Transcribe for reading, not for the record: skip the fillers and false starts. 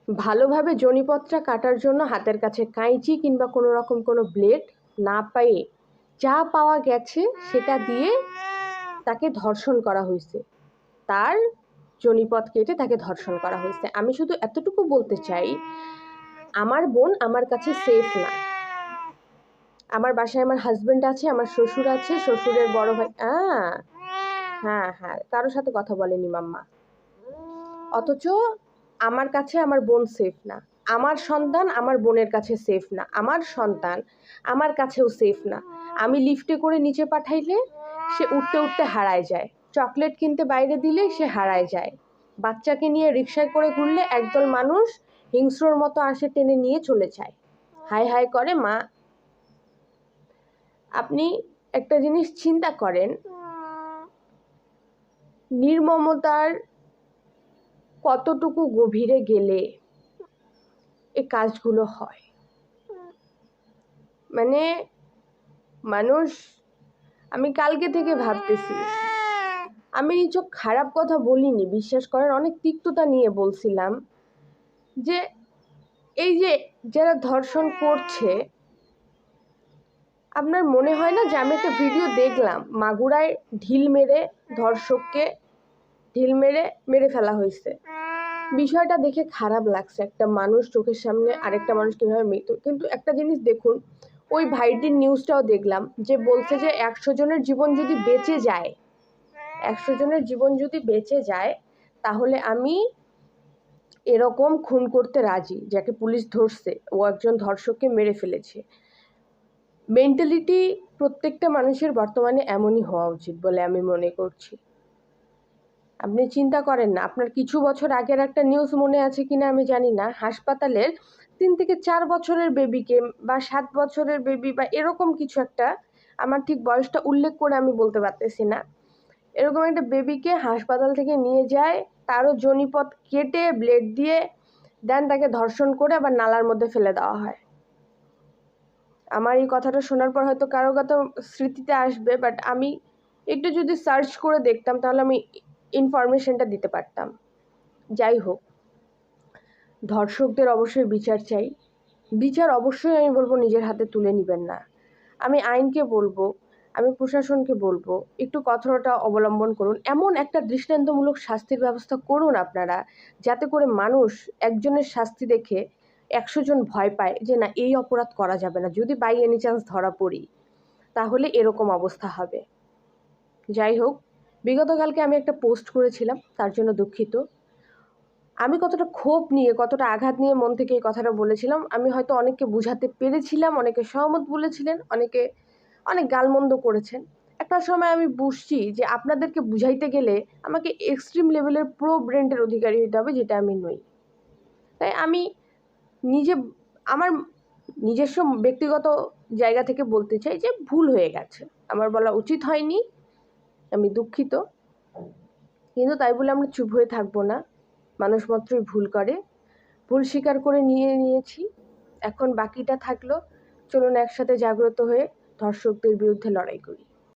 ভালোভাবে জনিপথটা কাটার জন্য হাতের কাছে কাঁইচি কিংবা কোনো রকম কোনো ব্লেড না পেয়ে যা পাওয়া গেছে সেটা দিয়ে তাকে ধর্ষণ করা হয়েছে, তার জনিপথ কেটে তাকে ধর্ষণ করা হয়েছে। আমি শুধু এতটুকু বলতে চাই, আমার বোন আমার কাছে সেফ না। আমার বাসায় আমার হাজবেন্ড আছে, আমার শ্বশুর আছে, শ্বশুরের বড় ভাই। হ্যাঁ হ্যাঁ, কারোর সাথে কথা বলেনি মাম্মা। অথচ আমার কাছে আমার বোন সেফ না, আমার সন্তান আমার বোনের কাছে সেফ না, আমার সন্তান আমার কাছেও সেফ না। আমি লিফটে করে নিচে পাঠাইলে সে উঠতে উঠতে হারায় যায়, চকলেট কিনতে বাইরে দিলে সে হারায় যায়, বাচ্চাকে নিয়ে রিক্সায় করে ঘুরলে একদল মানুষ হিংস্রর মতো আসে টেনে নিয়ে চলে যায়, হাই হাই করে মা। আপনি একটা জিনিস চিন্তা করেন, নির্মমতার কতটুকু গভীরে গেলে এই কাজগুলো হয়। মানে মানুষ, আমি কালকে থেকে ভাবতেছি, আমি নিছক খারাপ কথা বলিনি, বিশ্বাস করেন, অনেক তিক্ততা নিয়ে বলছিলাম যে এই যে যারা ধর্ষণ করছে, আপনার মনে হয় না যে আমি একটা ভিডিও দেখলাম মাগুরায় ঢিল মেরে ধর্ষককে মেরে ফেলা হয়েছে, বিষয়টা দেখে খারাপ লাগছে। একটা মানুষ চোখের সামনে আরেকটা মানুষ কিভাবে মৃত্যু, কিন্তু একটা জিনিস দেখুন, ওই ভাইটির নিউজটাও দেখলাম যে বলছে যে 100 জনের জীবন যদি বেঁচে যায়, 100 জনের জীবন যদি বেঁচে যায়, তাহলে আমি এরকম খুন করতে রাজি, যাকে পুলিশ ধরছে ও একজন ধর্ষককে মেরে ফেলেছে। মেন্টালিটি প্রত্যেকটা মানুষের বর্তমানে এমনই হওয়া উচিত বলে আমি মনে করছি। আপনি চিন্তা করেন না, আপনার কিছু বছর আগের একটা নিউজ মনে আছে কিনা আমি জানি না, হাসপাতালের 3 থেকে 4 বছরের বেবিকে বা 7 বছরের বেবি বা এরকম কিছু একটা, আমার ঠিক বয়সটা উল্লেখ করে আমি বলতে পারতেছি না, এরকম একটা বেবিকে হাসপাতাল থেকে নিয়ে যায়, তারও জনিপথ কেটে ব্লেড দিয়ে দেন তাকে ধর্ষণ করে আবার নালার মধ্যে ফেলে দেওয়া হয়। আমার এই কথাটা শোনার পর হয়তো কারো কথা স্মৃতিতে আসবে, বাট আমি একটু যদি সার্চ করে দেখতাম তাহলে আমি ইনফরমেশনটা দিতে পারতাম। যাই হোক, ধর্ষকদের অবশ্যই বিচার চাই। বিচার অবশ্যই আমি বলবো নিজের হাতে তুলে নেবেন না। আমি আইনকে বলবো, আমি প্রশাসনকে বলবো, একটু কঠোরতা অবলম্বন করুন, এমন একটা দৃষ্টান্তমূলক শাস্তির ব্যবস্থা করুন আপনারা, যাতে করে মানুষ একজনের শাস্তি দেখে 100 জন ভয় পায় যে না, এই অপরাধ করা যাবে না, যদি বাই এনি চান্স ধরা পড়ি তাহলে এরকম অবস্থা হবে। যাই হোক, বিগত কালকে আমি একটা পোস্ট করেছিলাম, তার জন্য দুঃখিত। আমি কতটা ক্ষোভ নিয়ে, কতটা আঘাত নিয়ে মন থেকে এই কথাটা বলেছিলাম, আমি হয়তো অনেককে বুঝাতে পেরেছিলাম, অনেকে সহমত বলেছিলেন, অনেকে অনেক গালমন্দ করেছেন। একটা সময় আমি বুঝছি যে আপনাদেরকে বুঝাইতে গেলে আমাকে এক্সট্রিম লেভেলের প্রো ব্রেন্ডের অধিকারী হতে হবে, যেটা আমি নই। তাই আমি নিজে আমার নিজস্ব ব্যক্তিগত জায়গা থেকে বলতে চাই যে ভুল হয়ে গেছে, আমার বলা উচিত হয়নি, আমি দুঃখিত। কিন্তু তাই বলে আমরা চুপ হয়ে থাকবো না, মানুষ মাত্রই ভুল করে, ভুল স্বীকার করে নিয়েছি, এখন বাকিটা থাকলো, চলুন একসাথে জাগ্রত হয়ে ধর্ষকদের বিরুদ্ধে লড়াই করি।